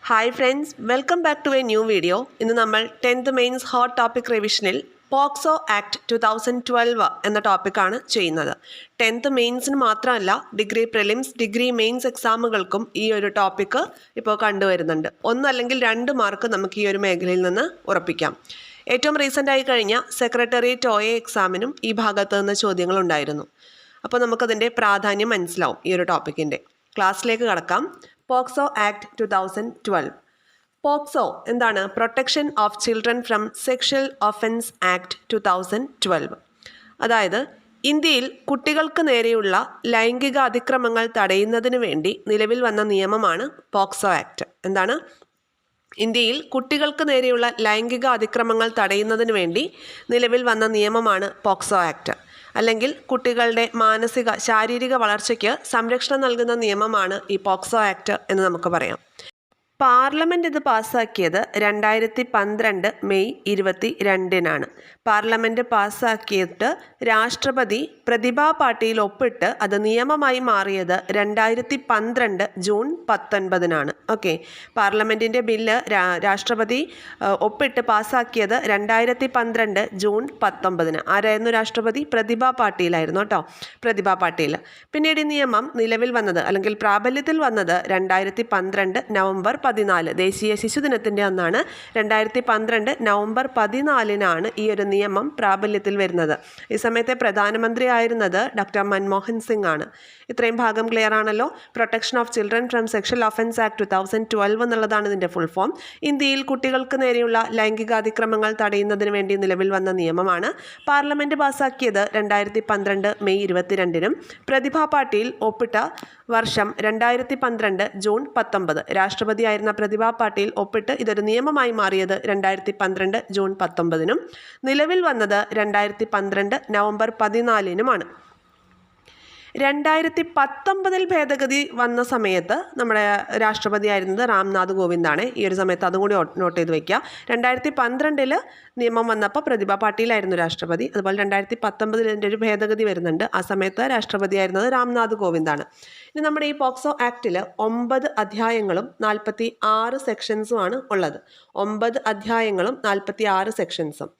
Hi friends, welcome back to a new video. ഇന്ന് നമ്മൾ 10th mains hot topic റിവിഷനിൽ POCSO act 2012 എന്ന ടോപ്പിക്കാണ് ചെയ്യുന്നത്. 10th മെയിൻസിന് മാത്രമല്ല, ഡിഗ്രി പ്രിലിംസ്, ഡിഗ്രി മെയിൻസ് എക്സാമുകൾക്കും ഈ ഒരു ടോപ്പിക്ക് ഇപ്പോൾ കണ്ടുവരുന്നുണ്ട്. ഒന്നല്ലെങ്കിൽ 2 മാർക്ക് നമുക്ക് ഈ ഒരു മേഖലയിൽ നിന്ന് ഉറപ്പിക്കാം. ഏറ്റവും റീസെൻ്റായി കഴിഞ്ഞ സെക്രട്ടേറിയറ്റ് OA എക്സാമിനും ഈ ഭാഗത്ത് നിന്ന് ചോദ്യങ്ങളുണ്ടായിരുന്നു. അപ്പോൾ നമുക്കതിൻ്റെ പ്രാധാന്യം മനസ്സിലാവും ഈ ഒരു ടോപ്പിക്കിൻ്റെ. ക്ലാസ്സിലേക്ക് കടക്കാം. POCSO act 2012. പോക്സോ എന്താണ്? Protection of children from sexual offence act 2012. അതായത് ഇന്ത്യയിൽ കുട്ടികൾക്ക് നേരെയുള്ള ലൈംഗിക അതിക്രമങ്ങൾ തടയുന്നതിന് വേണ്ടി നിലവിൽ വന്ന നിയമമാണ് പോക്സോ ആക്ട്. എന്താണ്? ഇന്ത്യയിൽ കുട്ടികൾക്ക് നേരെയുള്ള ലൈംഗിക അതിക്രമങ്ങൾ തടയുന്നതിന് വേണ്ടി നിലവിൽ വന്ന നിയമമാണ് പോക്സോ ആക്ട്. അല്ലെങ്കിൽ കുട്ടികളുടെ മാനസിക ശാരീരിക വളർച്ചയ്ക്ക് സംരക്ഷണം നൽകുന്ന നിയമമാണ് ഈ പോക്സോ ആക്ട് എന്ന് നമുക്ക് പറയാം. പാർലമെൻറ്റ് ഇത് പാസ്സാക്കിയത് 2012 മെയ് 22-നാണ്. പാർലമെൻറ്റ് പാസ്സാക്കിയിട്ട് രാഷ്ട്രപതി പ്രതിഭാ പാട്ടീൽ ഒപ്പിട്ട് അത് നിയമമായി മാറിയത് 2012 ജൂൺ 19-നാണ്. ഓക്കെ, പാർലമെൻറ്റിൻ്റെ ബില്ല് രാഷ്ട്രപതി ഒപ്പിട്ട് പാസ്സാക്കിയത് 2012 ജൂൺ 19-ന്. ആരായിരുന്നു രാഷ്ട്രപതി? പ്രതിഭാ പാട്ടീലായിരുന്നു കേട്ടോ, പ്രതിഭാ പാട്ടീൽ. പിന്നീട് ഈ നിയമം നിലവിൽ വന്നത് അല്ലെങ്കിൽ പ്രാബല്യത്തിൽ വന്നത് 2012 നവംബർ 14, ദേശീയ ശിശുദിനത്തിൻ്റെ അന്നാണ്. 2012 നവംബർ 14-നാണ് ഈ ഒരു നിയമം പ്രാബല്യത്തിൽ വരുന്നത്. ഈ സമയത്തെ പ്രധാനമന്ത്രി ആയിരുന്നത് ഡോക്ടർ മൻമോഹൻ സിംഗ് ആണ്. ഇത്രയും ഭാഗം ക്ലിയർ ആണല്ലോ. Protection of children from sexual offence act 2012 എന്നുള്ളതാണ് ഇതിൻ്റെ ഫുൾ ഫോം. ഇന്ത്യയിൽ കുട്ടികൾക്ക് നേരെയുള്ള ലൈംഗികാതിക്രമങ്ങൾ തടയുന്നതിന് വേണ്ടി നിലവിൽ വന്ന നിയമമാണ്. പാർലമെൻറ്റ് പാസ്സാക്കിയത് 2012 മെയ് 22-നും പ്രതിഭാ പാട്ടീൽ ഒപ്പിട്ട വർഷം 2012 ജൂൺ 19. രാഷ്ട്രപതിയായിരുന്ന പ്രതിഭാ പാട്ടീൽ ഒപ്പിട്ട് ഇതൊരു നിയമമായി മാറിയത് 2012 ജൂൺ 19-നും നിലവിൽ വന്നത് 2012 നവംബർ 14-നുമാണ്. 2019 ഭേദഗതി വന്ന സമയത്ത് നമ്മുടെ രാഷ്ട്രപതി ആയിരുന്നത് രാംനാഥ് കോവിന്ദാണ്. ഈ ഒരു സമയത്ത് അതും കൂടി നോട്ട് ചെയ്ത് വയ്ക്കുക. 2012 നിയമം വന്നപ്പോൾ പ്രതിഭാ പാട്ടീലായിരുന്നു രാഷ്ട്രപതി. അതുപോലെ 2019 ഇതിൻ്റെ ഒരു ഭേദഗതി വരുന്നുണ്ട്. ആ സമയത്ത് രാഷ്ട്രപതി ആയിരുന്നത് രാംനാഥ് കോവിന്ദാണ്. ഇനി നമ്മുടെ ഈ പോക്സോ ആക്ടിൽ 9 അധ്യായങ്ങളും 46 സെക്ഷൻസുമാണ് ഉള്ളത്. 9 അധ്യായങ്ങളും 46 സെക്ഷൻസും.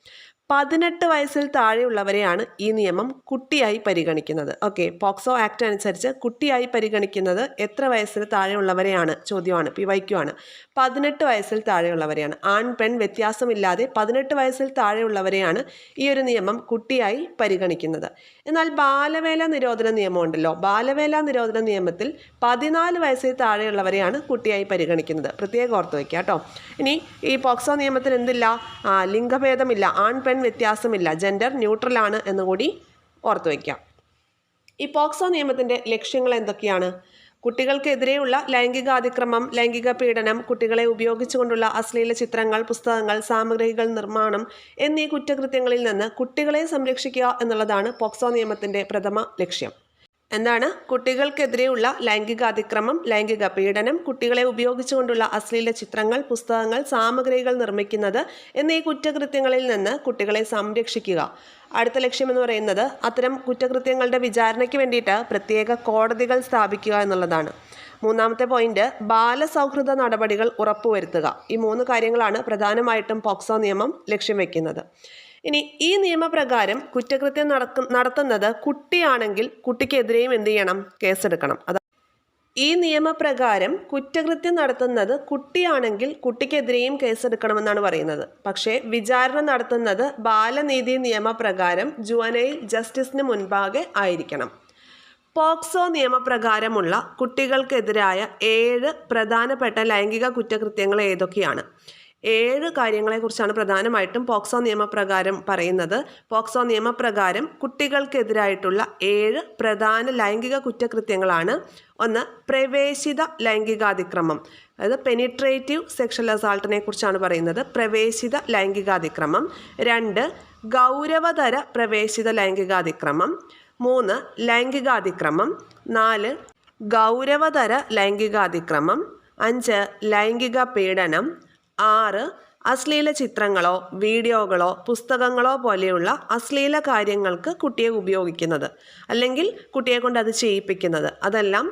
18 വയസ്സിൽ താഴെയുള്ളവരെയാണ് ഈ നിയമം കുട്ടിയായി പരിഗണിക്കുന്നത്. ഓക്കെ, പോക്സോ ആക്ട് അനുസരിച്ച് കുട്ടിയായി പരിഗണിക്കുന്നത് എത്ര വയസ്സിന് താഴെയുള്ളവരെയാണ്? ചോദ്യമാണ്, PYQ ആണ്. 18 വയസ്സിൽ താഴെയുള്ളവരെയാണ്. ആൺ പെൺ വ്യത്യാസമില്ലാതെ 18 വയസ്സിൽ താഴെയുള്ളവരെയാണ് ഈ ഒരു നിയമം കുട്ടിയായി പരിഗണിക്കുന്നത്. എന്നാൽ ബാലവേല നിരോധന നിയമം ഉണ്ടല്ലോ, ബാലവേല നിരോധന നിയമത്തിൽ 14 വയസ്സിൽ താഴെയുള്ളവരെയാണ് കുട്ടിയായി പരിഗണിക്കുന്നത്. പ്രത്യേകം ഓർത്ത് വയ്ക്കുക കേട്ടോ. ഇനി ഈ പോക്സോ നിയമത്തിൽ എന്തില്ല? ലിംഗഭേദമില്ല, ആൺ പെൺ വ്യത്യാസമില്ല, ജെൻഡർ ന്യൂട്രലാണ് എന്നുകൂടി ഓർത്തു വയ്ക്കാം. ഈ പോക്സോ നിയമത്തിൻ്റെ ലക്ഷ്യങ്ങൾ എന്തൊക്കെയാണ്? കുട്ടികൾക്കെതിരെയുള്ള ലൈംഗികാതിക്രമം, ലൈംഗിക പീഡനം, കുട്ടികളെ ഉപയോഗിച്ചുകൊണ്ടുള്ള അശ്ലീല ചിത്രങ്ങൾ, പുസ്തകങ്ങൾ, സാമഗ്രികൾ നിർമ്മാണം എന്നീ കുറ്റകൃത്യങ്ങളിൽ നിന്ന് കുട്ടികളെ സംരക്ഷിക്കുക എന്നുള്ളതാണ് പോക്സോ നിയമത്തിൻ്റെ പ്രഥമ ലക്ഷ്യം. എന്താണ്? കുട്ടികൾക്കെതിരെയുള്ള ലൈംഗിക അതിക്രമം, ലൈംഗിക പീഡനം, കുട്ടികളെ ഉപയോഗിച്ചുകൊണ്ടുള്ള അശ്ലീല ചിത്രങ്ങൾ, പുസ്തകങ്ങൾ, സാമഗ്രികൾ നിർമ്മിക്കുന്നത് എന്നീ കുറ്റകൃത്യങ്ങളിൽ നിന്ന് കുട്ടികളെ സംരക്ഷിക്കുക. അടുത്ത ലക്ഷ്യം എന്ന് പറയുന്നത് അത്തരം കുറ്റകൃത്യങ്ങളുടെ വിചാരണയ്ക്ക് വേണ്ടിയിട്ട് പ്രത്യേക കോടതികൾ സ്ഥാപിക്കുക എന്നുള്ളതാണ്. മൂന്നാമത്തെ പോയിന്റ്, ബാലസൗഹൃദ നടപടികൾ ഉറപ്പുവരുത്തുക. ഈ 3 കാര്യങ്ങളാണ് പ്രധാനമായിട്ടും പോക്സോ നിയമം ലക്ഷ്യം വയ്ക്കുന്നത്. ഇനി ഈ നിയമപ്രകാരം കുറ്റകൃത്യം നടത്തുന്നത് കുട്ടിയാണെങ്കിൽ കുട്ടിക്കെതിരെയും എന്ത് ചെയ്യണം? കേസെടുക്കണം. ഈ നിയമപ്രകാരം കുറ്റകൃത്യം നടത്തുന്നത് കുട്ടിയാണെങ്കിൽ കുട്ടിക്കെതിരെയും കേസെടുക്കണമെന്നാണ് പറയുന്നത്. പക്ഷേ വിചാരണ നടത്തുന്നത് ബാലനീതി നിയമപ്രകാരം ജുവനൈൽ ജസ്റ്റിസിന് മുൻപാകെ ആയിരിക്കണം. പോക്സോ നിയമപ്രകാരമുള്ള കുട്ടികൾക്കെതിരായ 7 പ്രധാനപ്പെട്ട ലൈംഗിക കുറ്റകൃത്യങ്ങൾ ഏതൊക്കെയാണ്? 7 കാര്യങ്ങളെക്കുറിച്ചാണ് പ്രധാനമായിട്ടും പോക്സോ നിയമപ്രകാരം പറയുന്നത്. പോക്സോ നിയമപ്രകാരം കുട്ടികൾക്കെതിരായിട്ടുള്ള 7 പ്രധാന ലൈംഗിക കുറ്റകൃത്യങ്ങളാണ്. 1, പ്രവേശിത ലൈംഗികാതിക്രമം, അതായത് പെനിട്രേറ്റീവ് സെക്ഷൽ അസാൾട്ടിനെ കുറിച്ചാണ് പറയുന്നത്. പ്രവേശിത ലൈംഗികാതിക്രമം. 2, ഗൗരവതര പ്രവേശിത ലൈംഗികാതിക്രമം. 3, ലൈംഗികാതിക്രമം. 4, ഗൗരവതര ലൈംഗികാതിക്രമം. 5, ലൈംഗിക പീഡനം. 6, അശ്ലീല ചിത്രങ്ങളോ വീഡിയോകളോ പുസ്തകങ്ങളോ പോലെയുള്ള അശ്ലീല കാര്യങ്ങൾക്ക് കുട്ടിയെ ഉപയോഗിക്കുന്നത് അല്ലെങ്കിൽ കുട്ടിയെ കൊണ്ട് അത് ചെയ്യിപ്പിക്കുന്നത്, അതെല്ലാം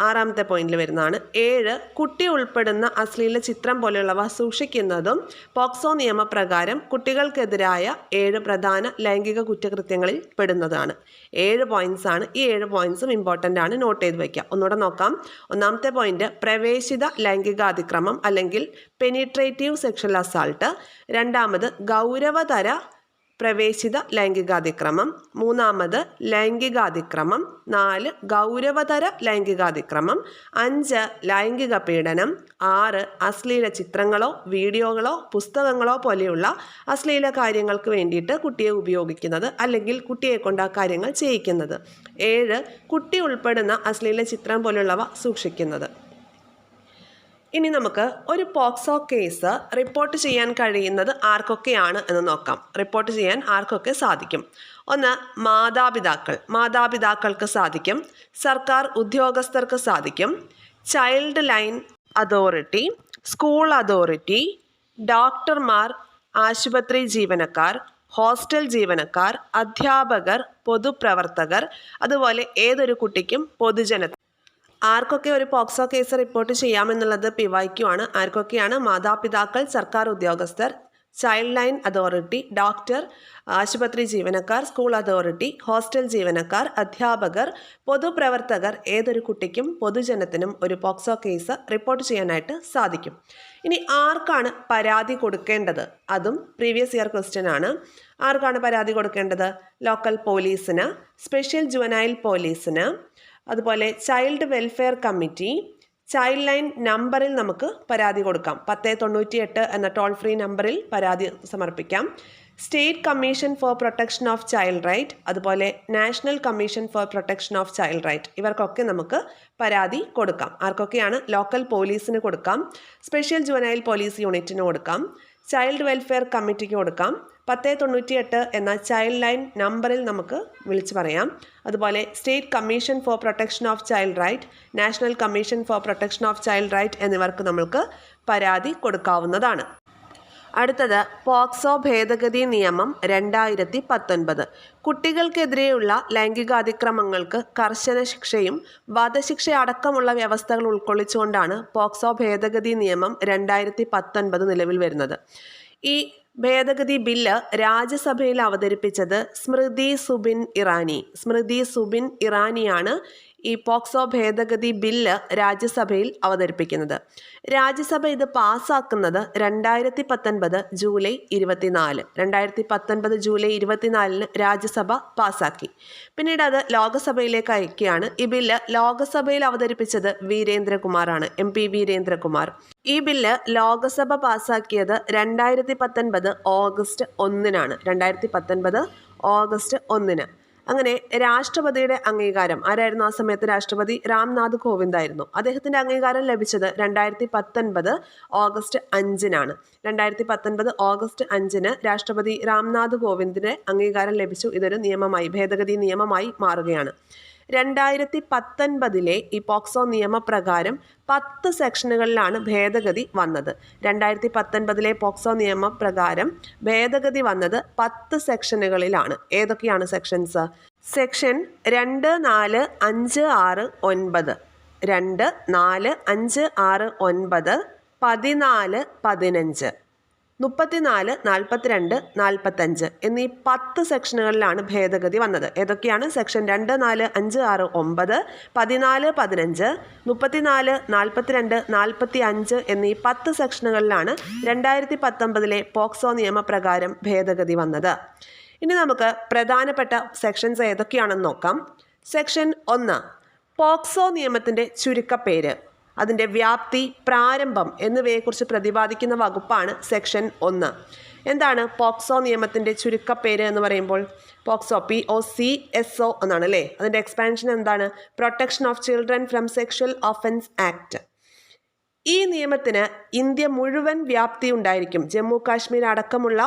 ആറാമത്തെ പോയിന്റിൽ വരുന്നതാണ്. 7 കുട്ടി ഉൾപ്പെടുന്ന അശ്ലീല ചിത്രം പോലെയുള്ളവ സൂക്ഷിക്കുന്നതും പോക്സോ നിയമപ്രകാരം കുട്ടികൾക്കെതിരായ 7 പ്രധാന ലൈംഗിക കുറ്റകൃത്യങ്ങളിൽ പെടുന്നതാണ്. 7 പോയിന്റ്സ് ആണ്. ഈ 7 പോയിന്റ്സും ഇമ്പോർട്ടൻ്റ് ആണ്, നോട്ട് ചെയ്ത് വയ്ക്കുക. ഒന്നുകൂടെ നോക്കാം. ഒന്നാമത്തെ പോയിന്റ് പ്രവേശിത ലൈംഗികാതിക്രമം അല്ലെങ്കിൽ പെനിട്രേറ്റീവ് സെക്ഷൽ അസാൾട്ട്. രണ്ടാമത് ഗൗരവതര പ്രവേശിത ലൈംഗികാതിക്രമം. മൂന്നാമത് ലൈംഗികാതിക്രമം. 4 ഗൗരവതര ലൈംഗികാതിക്രമം. 5 ലൈംഗിക പീഡനം. 6 അശ്ലീല ചിത്രങ്ങളോ വീഡിയോകളോ പുസ്തകങ്ങളോ പോലെയുള്ള അശ്ലീല കാര്യങ്ങൾക്ക് വേണ്ടിയിട്ട് കുട്ടിയെ ഉപയോഗിക്കുന്നത് അല്ലെങ്കിൽ കുട്ടിയെ കൊണ്ട് ആ കാര്യങ്ങൾ ചെയ്യിക്കുന്നത്. 7 കുട്ടി ഉൾപ്പെടുന്ന അശ്ലീല ചിത്രം പോലുള്ളവ സൂക്ഷിക്കുന്നത്. ഇനി നമുക്ക് ഒരു പോക്സോ കേസ് റിപ്പോർട്ട് ചെയ്യാൻ കഴിയുന്നത് ആർക്കൊക്കെയാണ് എന്ന് നോക്കാം. റിപ്പോർട്ട് ചെയ്യാൻ ആർക്കൊക്കെ സാധിക്കും? ഒന്ന്, മാതാപിതാക്കൾക്ക് സാധിക്കും. സർക്കാർ ഉദ്യോഗസ്ഥർക്ക് സാധിക്കും. Child line authority, school authority, ഡോക്ടർമാർ, ആശുപത്രി ജീവനക്കാർ, ഹോസ്റ്റൽ ജീവനക്കാർ, അധ്യാപകർ, പൊതുപ്രവർത്തകർ, അതുപോലെ ഏതൊരു കുട്ടിക്കും പൊതുജന ആർക്കൊക്കെ ഒരു പോക്സോ കേസ് റിപ്പോർട്ട് ചെയ്യാമെന്നുള്ളത് PYQ ആണ്. ആർക്കൊക്കെയാണ്? മാതാപിതാക്കൾ, സർക്കാർ ഉദ്യോഗസ്ഥർ, ചൈൽഡ് ലൈൻ അതോറിറ്റി, ഡോക്ടർ, ആശുപത്രി ജീവനക്കാർ, സ്കൂൾ അതോറിറ്റി, ഹോസ്റ്റൽ ജീവനക്കാർ, അധ്യാപകർ, പൊതുപ്രവർത്തകർ, ഏതൊരു കുട്ടിക്കും പൊതുജനത്തിനും ഒരു പോക്സോ കേസ് റിപ്പോർട്ട് ചെയ്യാനായിട്ട് സാധിക്കും. ഇനി ആർക്കാണ് പരാതി കൊടുക്കേണ്ടത്? അതും പ്രീവിയസ് ഇയർ ക്വസ്റ്റ്യൻ ആണ്. ആർക്കാണ് പരാതി കൊടുക്കേണ്ടത്? ലോക്കൽ പോലീസിന്, സ്പെഷ്യൽ ജുവനൈൽ പോലീസിന്, അതുപോലെ child welfare committee. Child line നമ്പറിൽ നമുക്ക് പരാതി കൊടുക്കാം. 1098 എന്ന ടോൾ ഫ്രീ നമ്പറിൽ പരാതി സമർപ്പിക്കാം. State commission for protection of child right, അതുപോലെ national commission for protection of child right, ഇവർക്കൊക്കെ നമുക്ക് പരാതി കൊടുക്കാം. ആർക്കൊക്കെയാണ്? ലോക്കൽ പോലീസിന് കൊടുക്കാം, സ്പെഷ്യൽ ജുവനൈൽ പോലീസ് യൂണിറ്റിന് കൊടുക്കാം, ചൈൽഡ് വെൽഫെയർ കമ്മിറ്റിക്ക് കൊടുക്കാം. 1098 എന്ന ചൈൽഡ് ലൈൻ നമ്പറിൽ നമുക്ക് വിളിച്ചു പറയാം. അതുപോലെ state commission for protection of child right, national commission for protection of child right എന്നിവർക്ക് നമുക്ക് പരാതി കൊടുക്കാവുന്നതാണ്. അടുത്തത് പോക്സോ ഭേദഗതി നിയമം 2019. കുട്ടികൾക്കെതിരെയുള്ള ലൈംഗികാതിക്രമങ്ങൾക്ക് കർശന ശിക്ഷയും വധശിക്ഷ അടക്കമുള്ള വ്യവസ്ഥകൾ ഉൾക്കൊള്ളിച്ചുകൊണ്ടാണ് പോക്സോ ഭേദഗതി നിയമം 2019 നിലവിൽ വരുന്നത്. ഈ ഭേദഗതി ബില്ല് രാജ്യസഭയിൽ അവതരിപ്പിച്ചത് സ്മൃതി സുബിൻ ഇറാനിയാണ് ഈ പോക്സോ ഭേദഗതി ബില്ല് രാജ്യസഭയിൽ അവതരിപ്പിക്കുന്നത്. രാജ്യസഭ ഇത് പാസ്സാക്കുന്നത് 2019 ജൂലൈ 24. 2019 ജൂലൈ 24 രാജ്യസഭ പാസ്സാക്കി. പിന്നീട് അത് ലോകസഭയിലേക്ക് അയക്കുകയാണ്. ഈ ബില്ല് ലോകസഭയിൽ അവതരിപ്പിച്ചത് വീരേന്ദ്രകുമാറാണ്, MP വീരേന്ദ്രകുമാർ. ഈ ബില്ല് ലോകസഭ പാസ്സാക്കിയത് 2019 ഓഗസ്റ്റ് 1-നാണ്. 2019 ഓഗസ്റ്റ് 1-ന്. അങ്ങനെ രാഷ്ട്രപതിയുടെ അംഗീകാരം, ആരായിരുന്നു ആ സമയത്ത് രാഷ്ട്രപതി? രാംനാഥ് കോവിന്ദ് ആയിരുന്നു. അദ്ദേഹത്തിൻ്റെ അംഗീകാരം ലഭിച്ചത് 2019 ഓഗസ്റ്റ് 5-നാണ്. 2019 ഓഗസ്റ്റ് 5-ന് രാഷ്ട്രപതി രാംനാഥ് കോവിന്ദിന് അംഗീകാരം ലഭിച്ചു. ഇതൊരു നിയമമായി, ഭേദഗതി നിയമമായി മാറുകയാണ്. 2019 ഈ പോക്സോ നിയമപ്രകാരം 10 സെക്ഷനുകളിലാണ് ഭേദഗതി വന്നത്. 2019 പോക്സോ നിയമപ്രകാരം ഭേദഗതി വന്നത് 10 സെക്ഷനുകളിലാണ്. ഏതൊക്കെയാണ് സെക്ഷൻസ്? സെക്ഷൻ 2, 4, 5, 6, 9, 2, 4, 5, 6, 9, 14, 15, 34, 42, 45 എന്നീ 10 സെക്ഷനുകളിലാണ് ഭേദഗതി വന്നത്. ഏതൊക്കെയാണ്? സെക്ഷൻ 2, 4, 5, 6, 9, 14, 15, 34, 42, 45 എന്നീ 10 സെക്ഷനുകളിലാണ് 2019 പോക്സോ നിയമപ്രകാരം ഭേദഗതി വന്നത്. ഇനി നമുക്ക് പ്രധാനപ്പെട്ട സെക്ഷൻസ് ഏതൊക്കെയാണെന്ന് നോക്കാം. സെക്ഷൻ 1 പോക്സോ നിയമത്തിൻ്റെ ചുരുക്കപ്പേര്, അതിൻ്റെ വ്യാപ്തി, പ്രാരംഭം എന്നിവയെക്കുറിച്ച് പ്രതിപാദിക്കുന്ന വകുപ്പാണ് സെക്ഷൻ 1. എന്താണ് പോക്സോ നിയമത്തിൻ്റെ ചുരുക്കപ്പേര് എന്ന് പറയുമ്പോൾ? പോക്സോ, POCSO എന്നാണ് അല്ലേ? അതിൻ്റെ എക്സ്പാൻഷൻ എന്താണ്? Protection of children from sexual offence act. ഈ നിയമത്തിന് ഇന്ത്യ മുഴുവൻ വ്യാപ്തി ഉണ്ടായിരിക്കും. ജമ്മു കാശ്മീർ അടക്കമുള്ള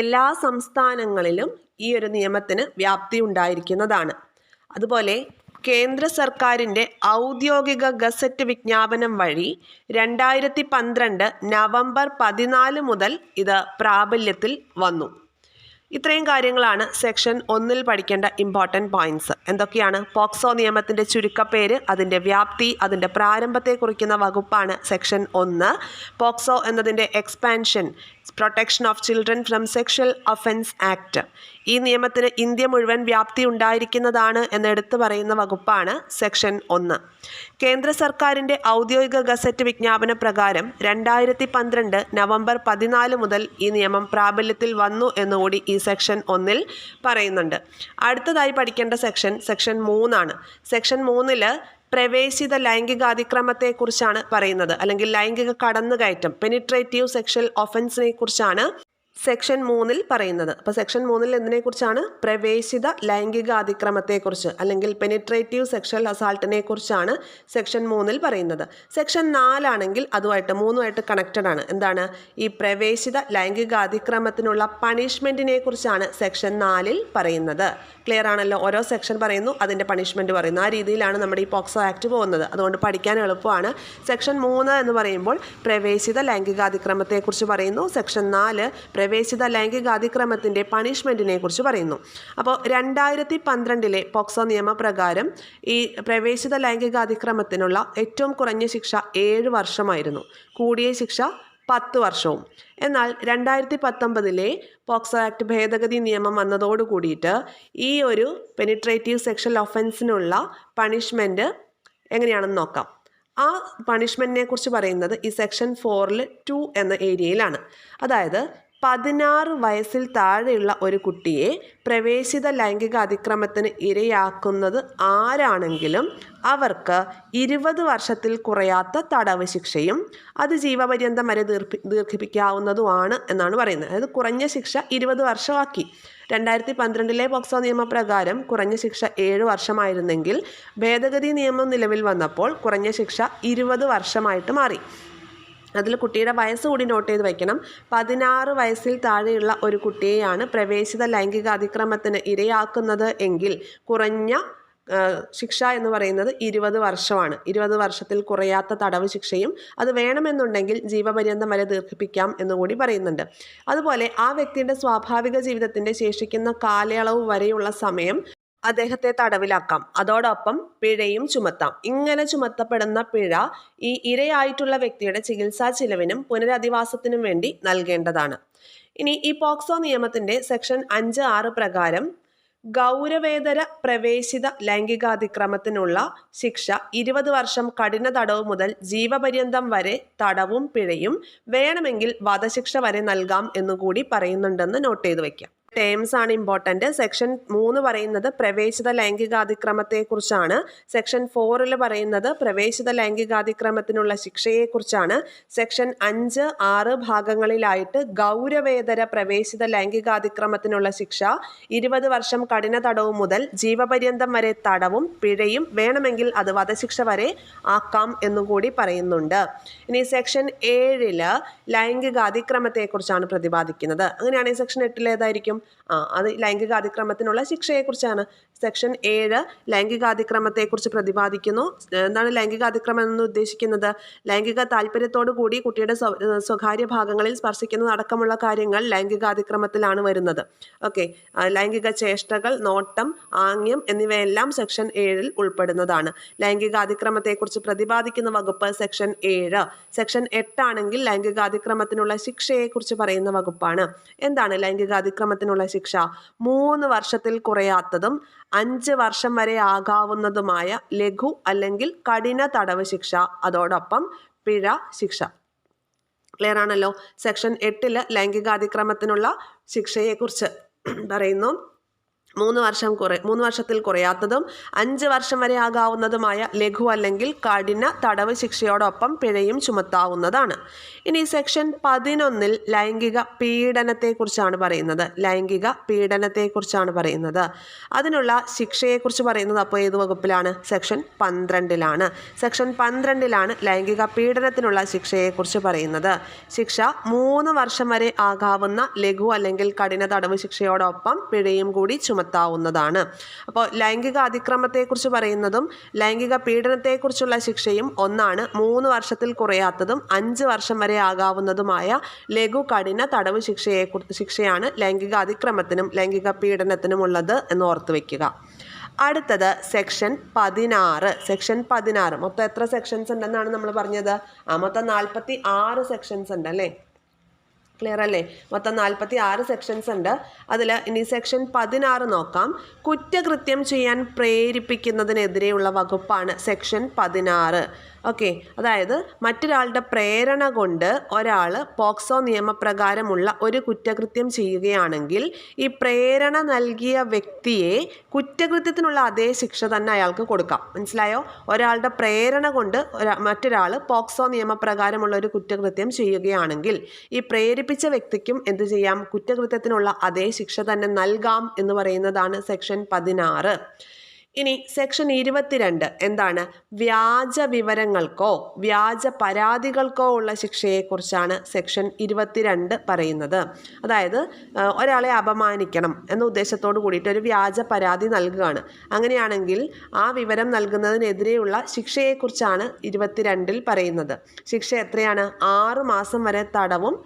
എല്ലാ സംസ്ഥാനങ്ങളിലും ഈ ഒരു നിയമത്തിന് വ്യാപ്തി ഉണ്ടായിരിക്കുന്നതാണ്. അതുപോലെ കേന്ദ്ര സർക്കാരിൻ്റെ ഔദ്യോഗിക ഗസറ്റ് വിജ്ഞാപനം വഴി 2012 നവംബർ 14 മുതൽ ഇത് പ്രാബല്യത്തിൽ വന്നു. ഇത്രയും കാര്യങ്ങളാണ് സെക്ഷൻ 1 പഠിക്കേണ്ട ഇമ്പോർട്ടൻറ്റ് പോയിന്റ്സ്. എന്തൊക്കെയാണ്? പോക്സോ നിയമത്തിൻ്റെ ചുരുക്കപ്പേര്, അതിൻ്റെ വ്യാപ്തി, അതിൻ്റെ പ്രാരംഭത്തെ കുറിക്കുന്ന വകുപ്പാണ് സെക്ഷൻ 1. പോക്സോ എന്നതിൻ്റെ expansion, protection of children from sexual offence act. ഈ നിയമത്തിന് ഇന്ത്യ മുഴുവൻ വ്യാപ്തി ഉണ്ടായിരിക്കുന്നതാണ് എന്നെടുത്ത് പറയുന്ന വകുപ്പാണ് സെക്ഷൻ 1. കേന്ദ്ര സർക്കാരിൻ്റെ ഔദ്യോഗിക ഗസറ്റ് വിജ്ഞാപന പ്രകാരം 2012 നവംബർ 14 മുതൽ ഈ നിയമം പ്രാബല്യത്തിൽ വന്നു എന്നുകൂടി ഈ സെക്ഷൻ 1 പറയുന്നുണ്ട്. അടുത്തതായി പഠിക്കേണ്ട സെക്ഷൻ 3 ആണ്. സെക്ഷൻ 3 പ്രവേശിത ലൈംഗികാതിക്രമത്തെക്കുറിച്ചാണ് പറയുന്നത്, അല്ലെങ്കിൽ ലൈംഗിക കടന്നുകയറ്റം, പെനിട്രേറ്റീവ് സെക്ഷൽ ഒഫൻസിനെ കുറിച്ചാണ് സെക്ഷൻ 3 പറയുന്നത്. അപ്പോൾ സെക്ഷൻ 3 എന്തിനെക്കുറിച്ചാണ്? പ്രവേശിത ലൈംഗിക അതിക്രമത്തെക്കുറിച്ച്, അല്ലെങ്കിൽ പെനിട്രേറ്റീവ് സെക്ഷൽ അസാൾട്ടിനെ കുറിച്ചാണ് സെക്ഷൻ 3 പറയുന്നത്. സെക്ഷൻ 4 ആണെങ്കിൽ മൂന്നുമായിട്ട് കണക്റ്റഡ് ആണ്. എന്താണ്? ഈ പ്രവേശിത ലൈംഗിക അതിക്രമത്തിനുള്ള പണിഷ്മെൻറ്റിനെ കുറിച്ചാണ് സെക്ഷൻ 4 പറയുന്നത്. ക്ലിയർ ആണല്ലോ? ഓരോ സെക്ഷൻ പറയുന്നു, അതിൻ്റെ പണിഷ്മെൻറ്റ് പറയുന്നു. ആ രീതിയിലാണ് നമ്മുടെ ഈ പോക്സോ ആക്ട് പോകുന്നത്. അതുകൊണ്ട് പഠിക്കാൻ എളുപ്പമാണ്. സെക്ഷൻ 3 എന്ന് പറയുമ്പോൾ പ്രവേശിത ലൈംഗികാതിക്രമത്തെക്കുറിച്ച് പറയുന്നു. സെക്ഷൻ 4 പ്രവേശിത ലൈംഗികാതിക്രമത്തിൻ്റെ പണിഷ്മെൻറ്റിനെ കുറിച്ച് പറയുന്നു. അപ്പോൾ 2012 പോക്സോ നിയമപ്രകാരം ഈ പ്രവേശിത ലൈംഗികാതിക്രമത്തിനുള്ള ഏറ്റവും കുറഞ്ഞ ശിക്ഷ 7 വർഷമായിരുന്നു, കൂടിയ ശിക്ഷ 10 വർഷവും. എന്നാൽ 2019 പോക്സോ ആക്ട് ഭേദഗതി നിയമം വന്നതോട് കൂടിയിട്ട് ഈ ഒരു പെനിട്രേറ്റീവ് സെക്ഷൽ ഒഫൻസിനുള്ള പണിഷ്മെൻറ്റ് എങ്ങനെയാണെന്ന് നോക്കാം. ആ പണിഷ്മെൻറ്റിനെ കുറിച്ച് പറയുന്നത് ഈ സെക്ഷൻ 4 2 എന്ന ഏരിയയിലാണ്. അതായത് 16 വയസ്സിൽ താഴെയുള്ള ഒരു കുട്ടിയെ പ്രവേശിത ലൈംഗിക അതിക്രമത്തിന് ഇരയാക്കുന്നത് ആരാണെങ്കിലും അവർക്ക് 20 വർഷത്തിൽ കുറയാത്ത തടവ് ശിക്ഷയും അത് ജീവപര്യന്തം വരെ ദീർഘിപ്പിക്കാവുന്നതുമാണ് എന്നാണ് പറയുന്നത്. അതായത് കുറഞ്ഞ ശിക്ഷ 20 വർഷമാക്കി. 2012 പോക്സോ നിയമപ്രകാരം കുറഞ്ഞ ശിക്ഷ 7 വർഷമായിരുന്നെങ്കിൽ ഭേദഗതി നിയമം നിലവിൽ വന്നപ്പോൾ കുറഞ്ഞ ശിക്ഷ 20 വർഷമായിട്ട് മാറി. അതിൽ കുട്ടിയുടെ വയസ്സ് കൂടി നോട്ട് ചെയ്ത് വയ്ക്കണം. 16 വയസ്സിൽ താഴെയുള്ള ഒരു കുട്ടിയെയാണ് പ്രവേശിത ലൈംഗിക അതിക്രമത്തിന് ഇരയാക്കുന്നത് എങ്കിൽ കുറഞ്ഞ ശിക്ഷ എന്ന് പറയുന്നത് 20 വർഷമാണ്. 20 വർഷത്തിൽ കുറയാത്ത തടവ് ശിക്ഷയും അത് വേണമെന്നുണ്ടെങ്കിൽ ജീവപര്യന്തം വരെ ദീർഘിപ്പിക്കാം എന്നുകൂടി പറയുന്നുണ്ട്. അതുപോലെ ആ വ്യക്തിയുടെ സ്വാഭാവിക ജീവിതത്തിൻ്റെ ശേഷിക്കുന്ന കാലയളവ് വരെയുള്ള സമയം അദ്ദേഹത്തെ തടവിലാക്കാം. അതോടൊപ്പം പിഴയും ചുമത്താം. ഇങ്ങനെ ചുമത്തപ്പെടുന്ന പിഴ ഈ ഇരയായിട്ടുള്ള വ്യക്തിയുടെ ചികിത്സാ ചിലവിനും പുനരധിവാസത്തിനും വേണ്ടി നൽകേണ്ടതാണ്. ഇനി ഈ പോക്സോ നിയമത്തിൻ്റെ സെക്ഷൻ 5(6) പ്രകാരം ഗൗരവേതര പ്രവേശിത ലൈംഗികാതിക്രമത്തിനുള്ള ശിക്ഷ 20 വർഷം കഠിന തടവ് മുതൽ ജീവപര്യന്തം വരെ തടവും പിഴയും, വേണമെങ്കിൽ വധശിക്ഷ വരെ നൽകാം എന്നുകൂടി പറയുന്നുണ്ടെന്ന് നോട്ട് ചെയ്ത് വയ്ക്കാം. ടേംസ് ആണ് ഇമ്പോർട്ടൻ്റ്. സെക്ഷൻ 3 പറയുന്നത് പ്രവേശിത ലൈംഗികാതിക്രമത്തെക്കുറിച്ചാണ്. സെക്ഷൻ 4 പറയുന്നത് പ്രവേശിത ലൈംഗികാതിക്രമത്തിനുള്ള ശിക്ഷയെക്കുറിച്ചാണ്. സെക്ഷൻ 5, 6 ഭാഗങ്ങളിലായിട്ട് ഗൗരവേതര പ്രവേശിത ലൈംഗികാതിക്രമത്തിനുള്ള ശിക്ഷ 20 വർഷം കഠിന തടവ് മുതൽ ജീവപര്യന്തം വരെ തടവും പിഴയും, വേണമെങ്കിൽ അത് വധശിക്ഷ വരെ ആക്കാം എന്നുകൂടി പറയുന്നുണ്ട്. ഇനി സെക്ഷൻ 7 ലൈംഗിക അതിക്രമത്തെക്കുറിച്ചാണ് പ്രതിപാദിക്കുന്നത്. അങ്ങനെയാണെങ്കിൽ സെക്ഷൻ 8 ഏതായിരിക്കും? അത് ലൈംഗിക അതിക്രമത്തിനുള്ള ശിക്ഷയെക്കുറിച്ചാണ്. സെക്ഷൻ 7 ലൈംഗികാതിക്രമത്തെക്കുറിച്ച് പ്രതിപാദിക്കുന്നു. എന്താണ് ലൈംഗികാതിക്രമം എന്ന് ഉദ്ദേശിക്കുന്നത്? ലൈംഗിക താല്പര്യത്തോടു കൂടി കുട്ടിയുടെ സ്വകാര്യ ഭാഗങ്ങളിൽ സ്പർശിക്കുന്നത് അടക്കമുള്ള കാര്യങ്ങൾ ലൈംഗികാതിക്രമത്തിലാണ് വരുന്നത്. ഓക്കെ, ലൈംഗിക ചേഷ്ടകൾ, നോട്ടം, ആംഗ്യം എന്നിവയെല്ലാം സെക്ഷൻ 7 ഉൾപ്പെടുന്നതാണ്. ലൈംഗികാതിക്രമത്തെക്കുറിച്ച് പ്രതിപാദിക്കുന്ന വകുപ്പ് സെക്ഷൻ 7. സെക്ഷൻ 8 ആണെങ്കിൽ ലൈംഗികാതിക്രമത്തിനുള്ള ശിക്ഷയെക്കുറിച്ച് പറയുന്ന വകുപ്പാണ്. എന്താണ് ലൈംഗികാതിക്രമത്തിനുള്ള ശിക്ഷ? 3 വർഷത്തിൽ കുറയാത്തതും 5 വർഷം വരെ ആകാവുന്നതുമായ ലഘു അല്ലെങ്കിൽ കഠിന തടവ് ശിക്ഷ, അതോടൊപ്പം പിഴ ശിക്ഷ. ക്ലിയർ ആണല്ലോ? സെക്ഷൻ 8 ലൈംഗികാതിക്രമത്തിനുള്ള ശിക്ഷയെക്കുറിച്ച് പറയുന്നു. 3 വർഷത്തിൽ കുറയാത്തതും 5 വർഷം വരെ ആകാവുന്നതുമായ ലഘു അല്ലെങ്കിൽ കഠിന തടവ് ശിക്ഷയോടൊപ്പം പിഴയും ചുമത്താവുന്നതാണ്. ഇനി സെക്ഷൻ 11 ലൈംഗിക പീഡനത്തെക്കുറിച്ചാണ് പറയുന്നത്. ലൈംഗിക പീഡനത്തെക്കുറിച്ചാണ് പറയുന്നത്. അതിനുള്ള ശിക്ഷയെക്കുറിച്ച് പറയുന്നത് അപ്പോൾ ഏത് വകുപ്പിലാണ്? സെക്ഷൻ 12 സെക്ഷൻ 12 ലൈംഗിക പീഡനത്തിനുള്ള ശിക്ഷയെക്കുറിച്ച് പറയുന്നത്. ശിക്ഷ 3 വർഷം വരെ ആകാവുന്ന ലഘു അല്ലെങ്കിൽ കഠിന തടവ് ശിക്ഷയോടൊപ്പം പിഴയും കൂടി ചുമത്താം. ചുമത്താവുന്നതാണ്. അപ്പോൾ ലൈംഗിക അതിക്രമത്തെക്കുറിച്ച് പറയുന്നതും ലൈംഗിക പീഡനത്തെക്കുറിച്ചുള്ള ശിക്ഷയും ഒന്നാണ്. 3 വർഷത്തിൽ കുറയാത്തതും 5 വർഷം വരെ ആകാവുന്നതുമായ ലഘു കഠിന തടവ് ശിക്ഷയാണ് ലൈംഗിക അതിക്രമത്തിനും ലൈംഗിക പീഡനത്തിനുമുള്ളത് എന്ന് ഓർത്തു വയ്ക്കുക. അടുത്തത് സെക്ഷൻ 16. സെക്ഷൻ 16 മൊത്തം എത്ര സെക്ഷൻസ് ഉണ്ടെന്നാണ് നമ്മൾ പറഞ്ഞത്? മൊത്തം 46 സെക്ഷൻസ് ഉണ്ട് അല്ലേ? ക്ലിയർ അല്ലേ? മൊത്തം 46 സെക്ഷൻസ് ഉണ്ട്. അതിൽ ഇനി സെക്ഷൻ 16 നോക്കാം. കുറ്റകൃത്യം ചെയ്യാൻ പ്രേരിപ്പിക്കുന്നതിനെതിരെയുള്ള വകുപ്പാണ് സെക്ഷൻ 16. ഓക്കെ, അതായത് മറ്റൊരാളുടെ പ്രേരണ കൊണ്ട് ഒരാൾ പോക്സോ നിയമപ്രകാരമുള്ള ഒരു കുറ്റകൃത്യം ചെയ്യുകയാണെങ്കിൽ ഈ പ്രേരണ നൽകിയ വ്യക്തിയെ കുറ്റകൃത്യത്തിനുള്ള അതേ ശിക്ഷ തന്നെ അയാൾക്ക് കൊടുക്കാം. മനസ്സിലായോ? ഒരാളുടെ പ്രേരണ കൊണ്ട് മറ്റൊരാൾ പോക്സോ നിയമപ്രകാരമുള്ള ഒരു കുറ്റകൃത്യം ചെയ്യുകയാണെങ്കിൽ ഈ പ്രേരിപ്പിച്ച വ്യക്തിക്കും എന്ത് ചെയ്യാം? കുറ്റകൃത്യത്തിനുള്ള അതേ ശിക്ഷ തന്നെ നൽകാം എന്ന് പറയുന്നതാണ് സെക്ഷൻ 16. ഇനി സെക്ഷൻ 22 എന്താണ്? വ്യാജ വിവരങ്ങൾക്കോ വ്യാജ പരാതികൾക്കോ ഉള്ള ശിക്ഷയെക്കുറിച്ചാണ് സെക്ഷൻ 22 പറയുന്നത്. അതായത് ഒരാളെ അപമാനിക്കണം എന്ന ഉദ്ദേശത്തോട് കൂടിയിട്ട് ഒരു വ്യാജ പരാതി നൽകുകയാണ്. അങ്ങനെയാണെങ്കിൽ ആ വിവരം നൽകുന്നതിനെതിരെയുള്ള ശിക്ഷയെക്കുറിച്ചാണ് 22 പറയുന്നത്. ശിക്ഷ എത്രയാണ്? 6 മാസം വരെ തടവും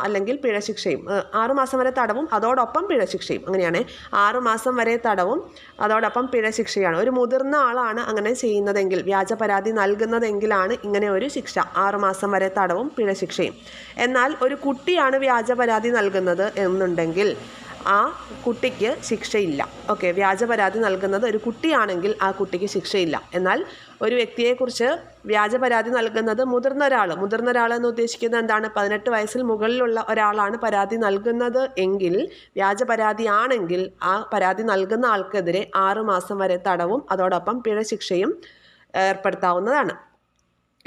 അല്ലെങ്കിൽ പിഴശിക്ഷയും. 6 മാസം വരെ തടവും അതോടൊപ്പം പിഴശിക്ഷയും. അങ്ങനെയാണ് 6 മാസം വരെ തടവും അതോടൊപ്പം പിഴശിക്ഷയാണ്. ഒരു മുതിർന്ന ആളാണ് അങ്ങനെ ചെയ്യുന്നതെങ്കിൽ, വ്യാജ പരാതി നൽകുന്നതെങ്കിലാണ് ഇങ്ങനെ ഒരു ശിക്ഷ, 6 മാസം വരെ തടവും പിഴശിക്ഷയും. എന്നാൽ ഒരു കുട്ടിയാണ് വ്യാജ പരാതി നൽകുന്നത് എന്നുണ്ടെങ്കിൽ ആ കുട്ടിക്ക് ശിക്ഷയില്ല. ഓക്കെ, വ്യാജ പരാതി നൽകുന്നത് ഒരു കുട്ടിയാണെങ്കിൽ ആ കുട്ടിക്ക് ശിക്ഷയില്ല. എന്നാൽ ഒരു വ്യക്തിയെക്കുറിച്ച് വ്യാജ പരാതി നൽകുന്നത് മുതിർന്ന ഒരാൾ എന്ന് ഉദ്ദേശിക്കുന്നത് എന്താണ്? 18 വയസ്സിൽ മുകളിലുള്ള ഒരാളാണ് പരാതി നൽകുന്നത് എങ്കിൽ, വ്യാജ പരാതി ആണെങ്കിൽ ആ പരാതി നൽകുന്ന ആൾക്കെതിരെ 6 മാസം വരെ തടവും അതോടൊപ്പം പിഴശിക്ഷയും ഏർപ്പെടുത്താവുന്നതാണ്.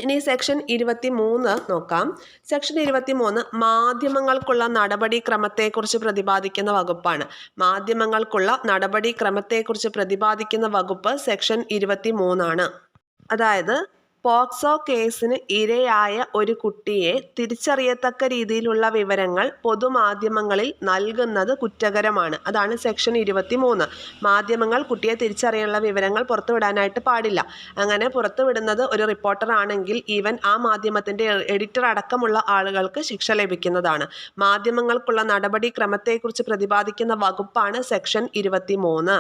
ഇനി സെക്ഷൻ 23 നോക്കാം. സെക്ഷൻ 23 മാധ്യമങ്ങൾക്കുള്ള നടപടിക്രമത്തെക്കുറിച്ച് പ്രതിപാദിക്കുന്ന വകുപ്പാണ്. മാധ്യമങ്ങൾക്കുള്ള നടപടിക്രമത്തെക്കുറിച്ച് പ്രതിപാദിക്കുന്ന വകുപ്പ് സെക്ഷൻ 23 അതായത് പോക്സോ കേസിന് ഇരയായ ഒരു കുട്ടിയെ തിരിച്ചറിയത്തക്ക രീതിയിലുള്ള വിവരങ്ങൾ പൊതുമാധ്യമങ്ങളിൽ നൽകുന്നത് കുറ്റകരമാണ്. അതാണ് സെക്ഷൻ 23. മാധ്യമങ്ങൾ കുട്ടിയെ തിരിച്ചറിയാനുള്ള വിവരങ്ങൾ പുറത്തുവിടാനായിട്ട് പാടില്ല. അങ്ങനെ പുറത്തുവിടുന്നത് ഒരു റിപ്പോർട്ടർ ആണെങ്കിൽ ഈവൻ ആ മാധ്യമത്തിൻ്റെ എഡിറ്റർ അടക്കമുള്ള ആളുകൾക്ക് ശിക്ഷ ലഭിക്കുന്നതാണ്. മാധ്യമങ്ങൾക്കുള്ള നടപടിക്രമത്തെക്കുറിച്ച് പ്രതിപാദിക്കുന്ന വകുപ്പാണ് സെക്ഷൻ 23.